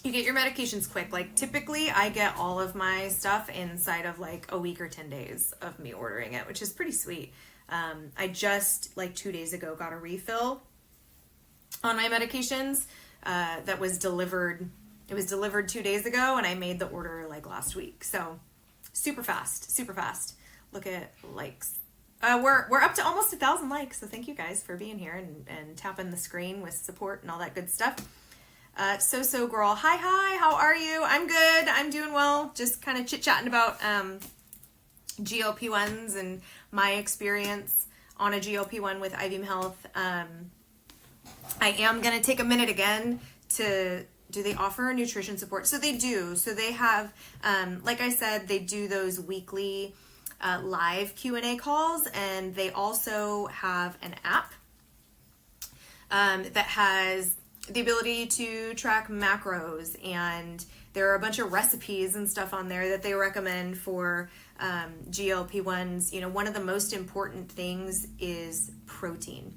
You get your medications quick. Like typically I get all of my stuff inside of like a week or 10 days of me ordering it, which is pretty sweet. I just like 2 days ago got a refill on my medications that was delivered. It was delivered 2 days ago and I made the order like last week. So super fast, super fast. Look at likes. We're up to almost 1,000 likes. So thank you guys for being here and tapping the screen with support and all that good stuff. So girl, hi, how are you? I'm good. I'm doing well. Just kind of chit-chatting about GLP-1s and my experience on a GLP-1 with IVM Health. I am going to take a minute again to, do they offer nutrition support? So they do. So they have, like I said, they do those weekly live Q&A calls, and they also have an app that has the ability to track macros, and there are a bunch of recipes and stuff on there that they recommend for GLP-1s. You know, one of the most important things is protein.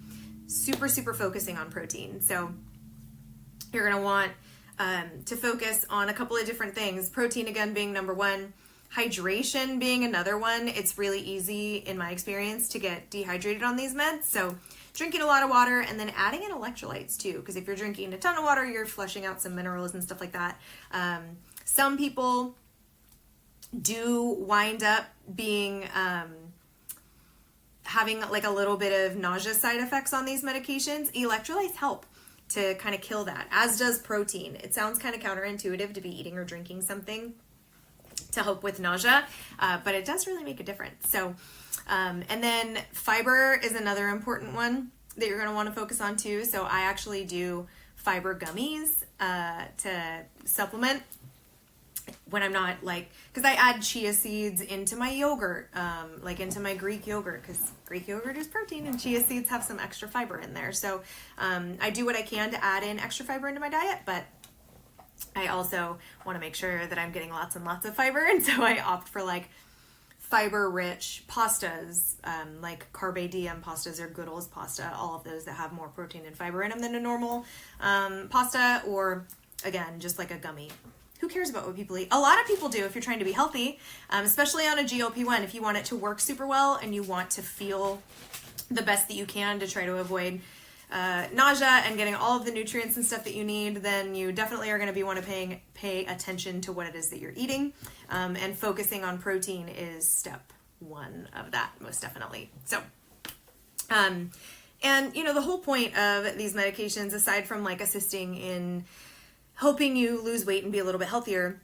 Super focusing on protein. So you're going to want to focus on a couple of different things. Protein, again, being number one. Hydration being another one. It's really easy, in my experience, to get dehydrated on these meds. So drinking a lot of water and then adding in electrolytes too, because if you're drinking a ton of water, you're flushing out some minerals and stuff like that. Some people do wind up being having like a little bit of nausea side effects on these medications. Electrolytes help to kind of kill that, as does protein. It sounds kind of counterintuitive to be eating or drinking something to help with nausea, but it does really make a difference. So, and then fiber is another important one that you're going to want to focus on too. So I actually do fiber gummies to supplement when I'm not like, because I add chia seeds into my yogurt, like into my Greek yogurt, because Greek yogurt is protein and chia seeds have some extra fiber in there. So I do what I can to add in extra fiber into my diet, but I also want to make sure that I'm getting lots and lots of fiber, and so I opt for like fiber-rich pastas, like Carbe Diem pastas or Goodall's pasta, all of those that have more protein and fiber in them than a normal pasta, or again, just like a gummy. Who cares about what people eat? A lot of people do if you're trying to be healthy, especially on a GLP-1. If you want it to work super well and you want to feel the best that you can to try to avoid nausea and getting all of the nutrients and stuff that you need, then you definitely are going to be want to pay attention to what it is that you're eating, and focusing on protein is step one of that, most definitely. So, and you know, the whole point of these medications, aside from like assisting in helping you lose weight and be a little bit healthier,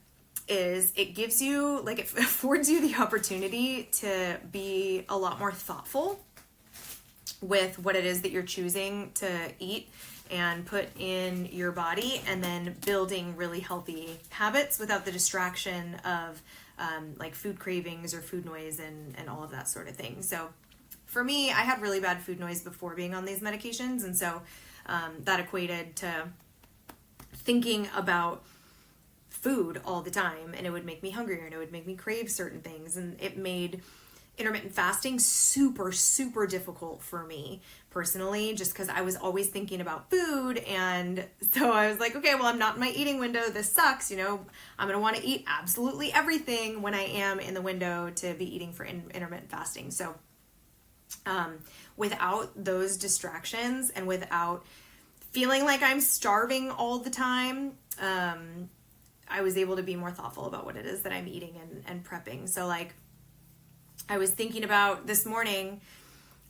is it gives you, like, it affords you the opportunity to be a lot more thoughtful with what it is that you're choosing to eat and put in your body, and then building really healthy habits without the distraction of like food cravings or food noise and all of that sort of thing. So for me, I had really bad food noise before being on these medications, and so that equated to thinking about food all the time, and it would make me hungrier and it would make me crave certain things, and it made intermittent fasting super difficult for me personally, just because I was always thinking about food. And so I was like, okay, well, I'm not in my eating window, this sucks, you know, I'm gonna want to eat absolutely everything when I am in the window to be eating for intermittent fasting. So without those distractions and without feeling like I'm starving all the time, I was able to be more thoughtful about what it is that I'm eating and prepping. So like, I was thinking about this morning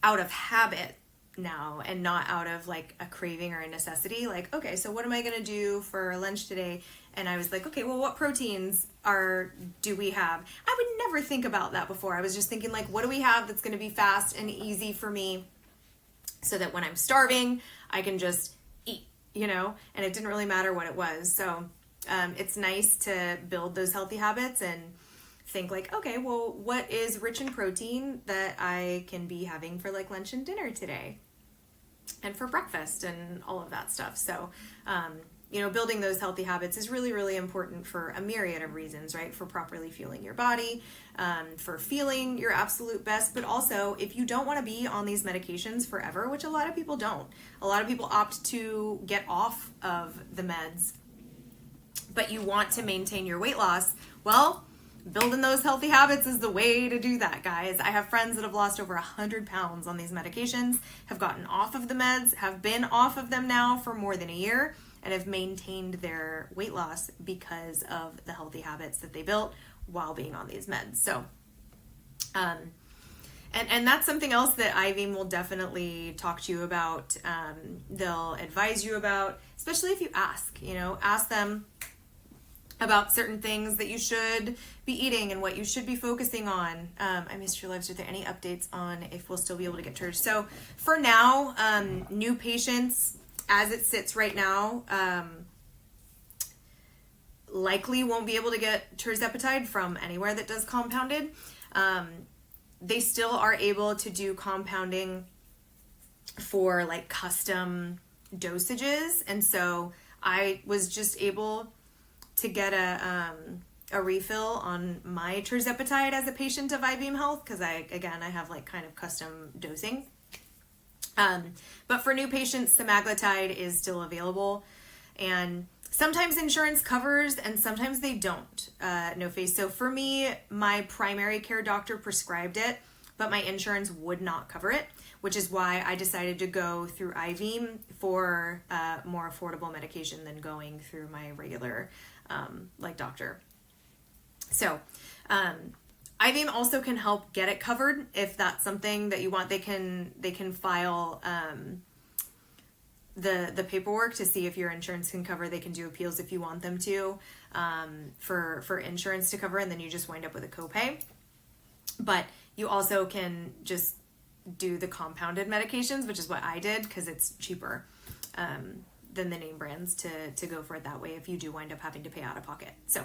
out of habit now, and not out of like a craving or a necessity. Like, okay, so what am I going to do for lunch today? And I was like, okay, well, what proteins do we have? I would never think about that before. I was just thinking like, what do we have that's going to be fast and easy for me, so that when I'm starving, I can just eat, and it didn't really matter what it was. So it's nice to build those healthy habits and think like, okay, well, what is rich in protein that I can be having for like lunch and dinner today and for breakfast and all of that stuff. So, building those healthy habits is really, really important for a myriad of reasons, right? For properly fueling your body, for feeling your absolute best, but also if you don't want to be on these medications forever, which a lot of people don't. A lot of people opt to get off of the meds, but you want to maintain your weight loss. Well, building those healthy habits is the way to do that, guys. I have friends that have lost over 100 pounds on these medications, have gotten off of the meds, have been off of them now for more than a year, and have maintained their weight loss because of the healthy habits that they built while being on these meds. So, and that's something else that IVEAM will definitely talk to you about. They'll advise you about, especially if you ask them about certain things that you should be eating and what you should be focusing on. I missed your lives. Are there any updates on if we'll still be able to get TERS? So for now, new patients, as it sits right now, likely won't be able to get tirzepatide from anywhere that does compounded. They still are able to do compounding for like custom dosages. And so I was just able to get a refill on my tirzepatide as a patient of IBM Health, because I have like kind of custom dosing. But for new patients, semaglutide is still available, and sometimes insurance covers and sometimes they don't. No face. So for me, my primary care doctor prescribed it, but my insurance would not cover it, which is why I decided to go through IVEAM for more affordable medication than going through my regular doctor. So IVEAM also can help get it covered if that's something that you want. They can file the paperwork to see if your insurance can cover. They can do appeals if you want them to for insurance to cover, and then you just wind up with a copay. But you also can just do the compounded medications, which is what I did because it's cheaper than the name brands to go for it that way if you do wind up having to pay out of pocket. So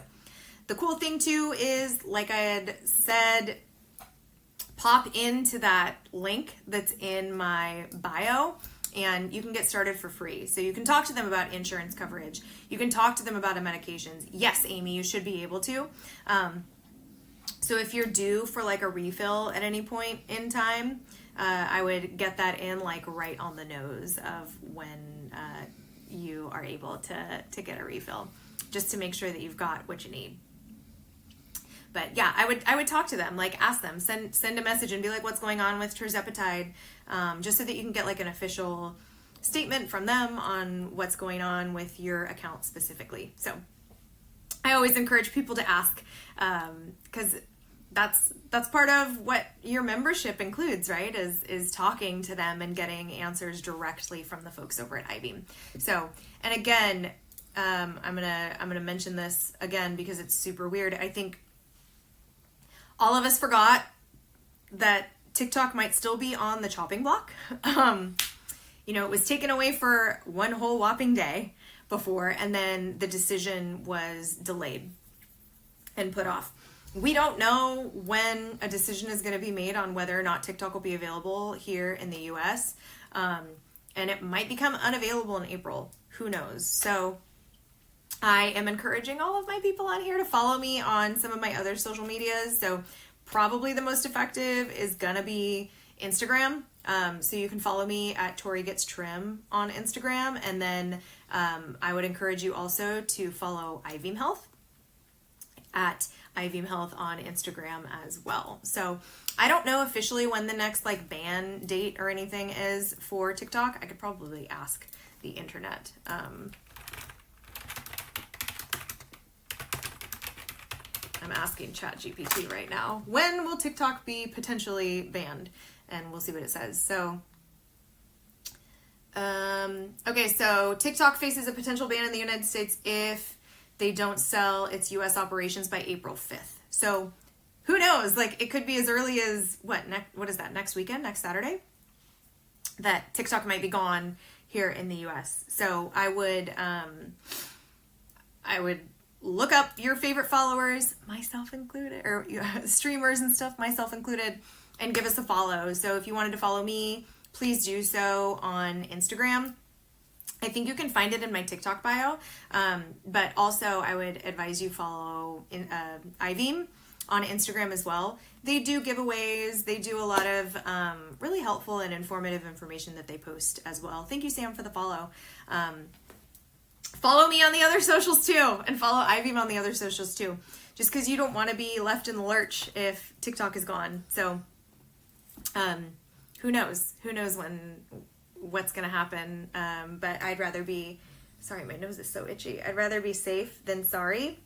the cool thing too is, like I had said, pop into that link that's in my bio and you can get started for free. So you can talk to them about insurance coverage. You can talk to them about a medications. Yes, Amy, you should be able to. So if you're due for like a refill at any point in time, I would get that in like right on the nose of when you are able to get a refill, just to make sure that you've got what you need. But yeah, I would talk to them, like ask them, send a message and be like, what's going on with tirzepatide, just so that you can get like an official statement from them on what's going on with your account specifically. So I always encourage people to ask, because that's part of what your membership includes, right? Is talking to them and getting answers directly from the folks over at IVEAM. So, and again, I'm gonna mention this again because it's super weird. I think all of us forgot that TikTok might still be on the chopping block. It was taken away for one whole whopping day before, and then the decision was delayed and put off. We don't know when a decision is going to be made on whether or not TikTok will be available here in the US. And it might become unavailable in April. Who knows? So I am encouraging all of my people on here to follow me on some of my other social medias. So probably the most effective is going to be Instagram. So you can follow me at Tori Gets Trim on Instagram. And then I would encourage you also to follow IVEAM Health at IVEAM Health on Instagram as well. So I don't know officially when the next like ban date or anything is for TikTok. I could probably ask the internet. I'm asking ChatGPT right now, when will TikTok be potentially banned? And we'll see what it says. So, okay, so TikTok faces a potential ban in the United States if they don't sell its U.S. operations by April 5th. So who knows? Like, it could be as early as, what is that, next weekend, next Saturday? That TikTok might be gone here in the US. So I would look up your favorite followers, myself included, or streamers and stuff, myself included, and give us a follow. So if you wanted to follow me, please do so on Instagram. I think you can find it in my TikTok bio, but also I would advise you follow iVeem on Instagram as well. They do giveaways. They do a lot of really helpful and informative information that they post as well. Thank you, Sam, for the follow. Follow me on the other socials too, and follow iVeem on the other socials too, just because you don't want to be left in the lurch if TikTok is gone. So who knows what's going to happen. But I'd rather be, sorry, my nose is so itchy. I'd rather be safe than sorry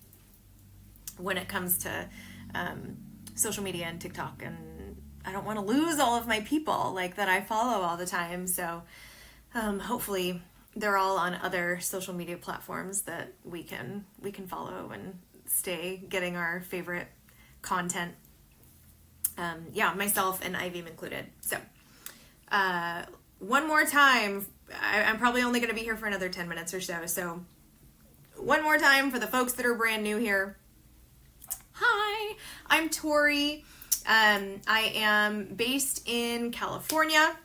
when it comes to social media and TikTok. And I don't want to lose all of my people like that I follow all the time. So hopefully they're all on other social media platforms that we can follow and stay getting our favorite content. Myself and iVeem included. So one more time, I'm probably only going to be here for another 10 minutes or so. So one more time for the folks that are brand new here. Hi, I'm Tori. I am based in California.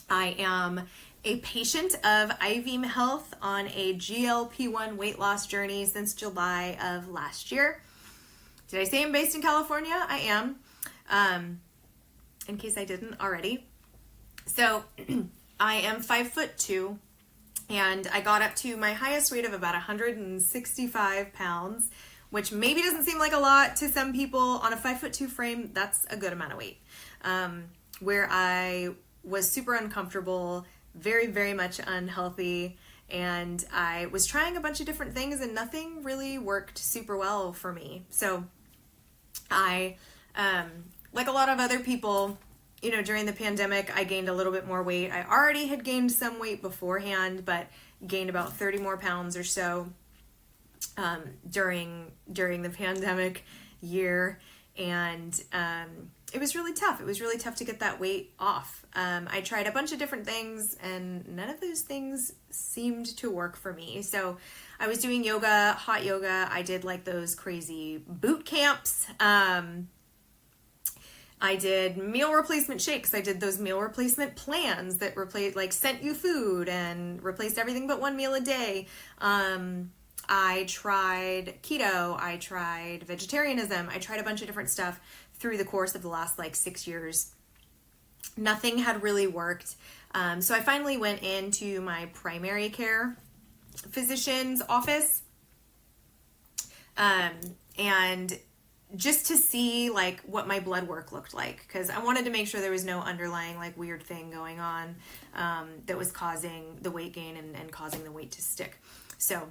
I am a patient of iVeem Health on a GLP-1 weight loss journey since July of last year. Did I say I'm based in California? I am, in case I didn't already. So I am 5'2", and I got up to my highest weight of about 165 pounds, which maybe doesn't seem like a lot to some people. On a 5'2" frame, that's a good amount of weight. Where I was super uncomfortable, very, very much unhealthy, and I was trying a bunch of different things and nothing really worked super well for me. So I, like a lot of other people, during the pandemic, I gained a little bit more weight. I already had gained some weight beforehand, but gained about 30 more pounds or so during the pandemic year. And it was really tough. It was really tough to get that weight off. I tried a bunch of different things and none of those things seemed to work for me. So I was doing yoga, hot yoga. I did like those crazy boot camps. I did meal replacement shakes. I did those meal replacement plans that sent you food and replaced everything but one meal a day. I tried keto. I tried vegetarianism. I tried a bunch of different stuff through the course of the last 6 years. Nothing had really worked. So I finally went into my primary care physician's office. And just to see what my blood work looked like, because I wanted to make sure there was no underlying weird thing going on that was causing the weight gain and causing the weight to stick. So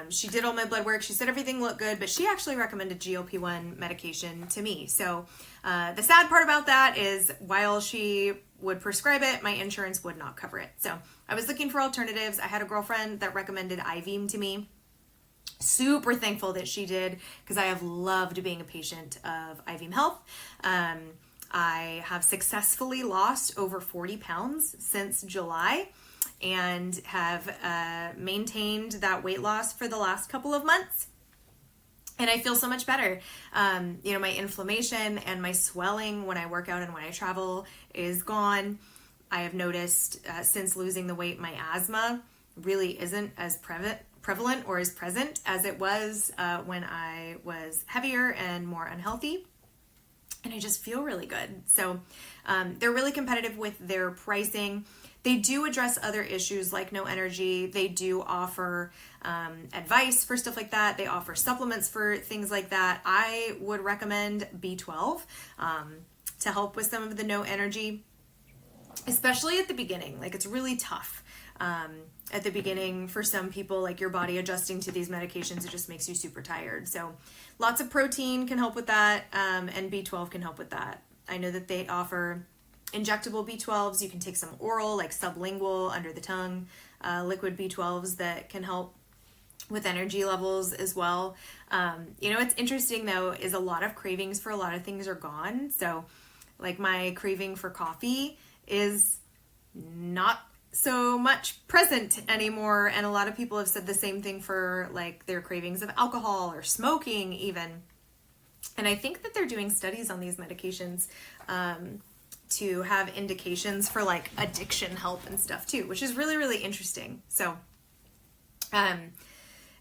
she did all my blood work. She said everything looked good, but she actually recommended GLP-1 medication to me. So the sad part about that is while she would prescribe it, my insurance would not cover it. So I was looking for alternatives. I had a girlfriend that recommended iVeem to me. Super thankful that she did, because I have loved being a patient of iVeem Health. I have successfully lost over 40 pounds since July and have maintained that weight loss for the last couple of months. And I feel so much better. My inflammation and my swelling when I work out and when I travel is gone. I have noticed since losing the weight, my asthma really isn't as prevalent or as present as it was when I was heavier and more unhealthy. And I just feel really good. So they're really competitive with their pricing. They do address other issues like no energy. They do offer advice for stuff like that. They offer supplements for things like that. I would recommend B12 to help with some of the no energy, especially at the beginning. It's really tough. At the beginning for some people, your body adjusting to these medications, it just makes you super tired. So lots of protein can help with that, and B12 can help with that. I know that they offer injectable B12s. You can take some oral, sublingual, under the tongue, liquid B12s that can help with energy levels as well. What's interesting though is a lot of cravings for a lot of things are gone. So my craving for coffee is not so much present anymore, and a lot of people have said the same thing for like their cravings of alcohol or smoking even. And I think that they're doing studies on these medications to have indications for like addiction help and stuff too, which is really, really interesting. So,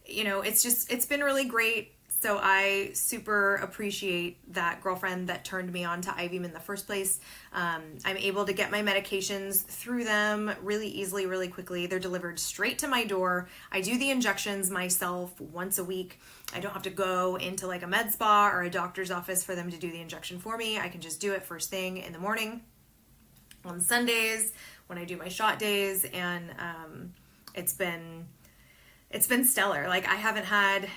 it's been really great. So I super appreciate that girlfriend that turned me on to iVeem in the first place. I'm able to get my medications through them really easily, really quickly. They're delivered straight to my door. I do the injections myself once a week. I don't have to go into like a med spa or a doctor's office for them to do the injection for me. I can just do it first thing in the morning on Sundays when I do my shot days, and it's been stellar. Like, I haven't had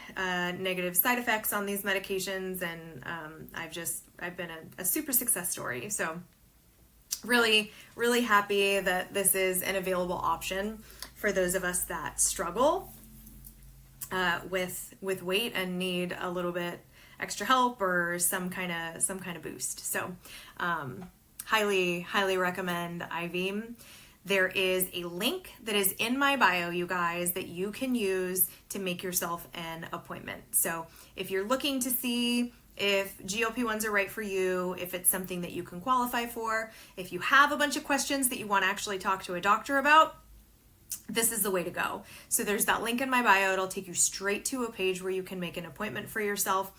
negative side effects on these medications, and I've been a super success story. So really, really happy that this is an available option for those of us that struggle with weight and need a little bit extra help or some kind of boost. So highly, highly recommend iVeem. There is a link that is in my bio, you guys, that you can use to make yourself an appointment. So if you're looking to see if GLP-1s are right for you, if it's something that you can qualify for, if you have a bunch of questions that you want to actually talk to a doctor about, this is the way to go. So there's that link in my bio. It'll take you straight to a page where you can make an appointment for yourself.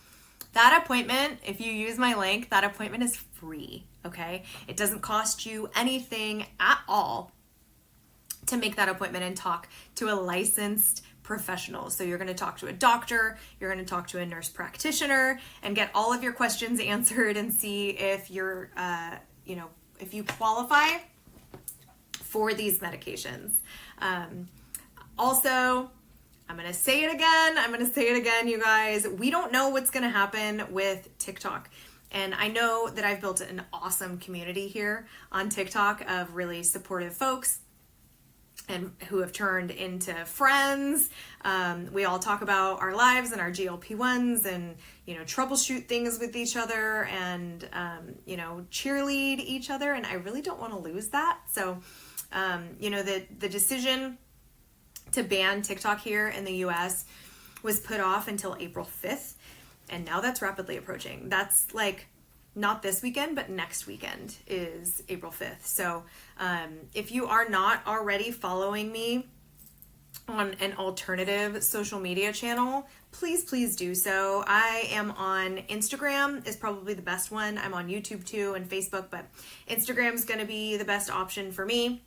That appointment, if you use my link, that appointment is free, okay? It doesn't cost you anything at all to make that appointment and talk to a licensed professional. So you're going to talk to a doctor, you're going to talk to a nurse practitioner, and get all of your questions answered and see if you're, if you qualify for these medications. Also, I'm going to say it again, you guys. We don't know what's going to happen with TikTok. And I know that I've built an awesome community here on TikTok of really supportive folks and who have turned into friends. We all talk about our lives and our GLP-1s and, troubleshoot things with each other and, cheerlead each other. And I really don't want to lose that. So, the decision to ban TikTok here in the US was put off until April 5th. And now that's rapidly approaching. That's like not this weekend, but next weekend is April 5th. So if you are not already following me on an alternative social media channel, please do so. I am on Instagram, is probably the best one. I'm on YouTube too and Facebook, but Instagram is going to be the best option for me.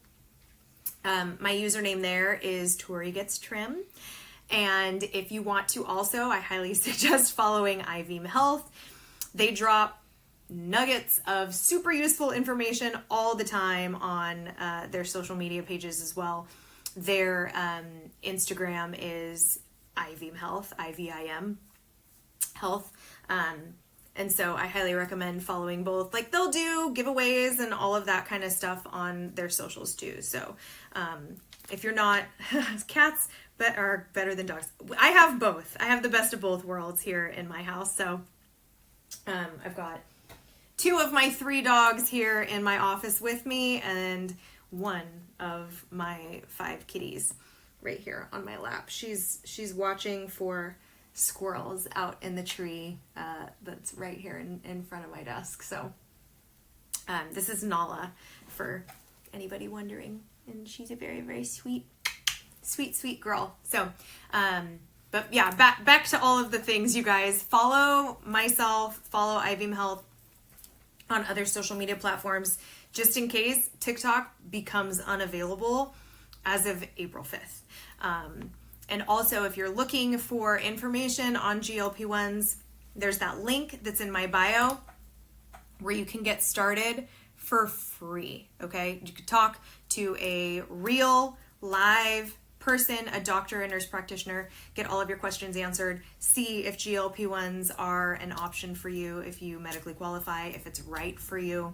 My username there is Tori Gets Trim. And if you want to also, I highly suggest following iVeem Health. They drop nuggets of super useful information all the time on their social media pages as well. Their Instagram is iVeem Health, IVIM Health. And so I highly recommend following both. Like, they'll do giveaways and all of that kind of stuff on their socials too. So if you're not, cats are better than dogs. I have both. I have the best of both worlds here in my house. So I've got 2 of my 3 dogs here in my office with me and 1 of my 5 kitties right here on my lap. She's watching for squirrels out in the tree that's right here in front of my desk. So this is Nala, for anybody wondering, and she's a very, very sweet girl. So but yeah, back to all of the things, you guys. Follow myself, follow iVeem Health on other social media platforms, just in case TikTok becomes unavailable as of April 5th. And also, if you're looking for information on GLP-1s, there's that link that's in my bio where you can get started for free, okay? You could talk to a real, live person, a doctor, a nurse practitioner, get all of your questions answered, see if GLP-1s are an option for you, if you medically qualify, if it's right for you.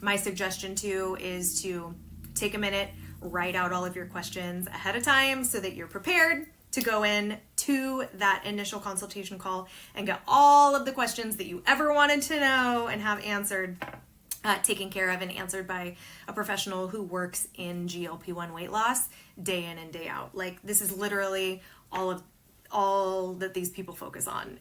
My suggestion too is to take a minute, write out all of your questions ahead of time so that you're prepared to go in to that initial consultation call and get all of the questions that you ever wanted to know and have answered taken care of and answered by a professional who works in GLP-1 weight loss day in and day out. Like, this is literally all that these people focus on.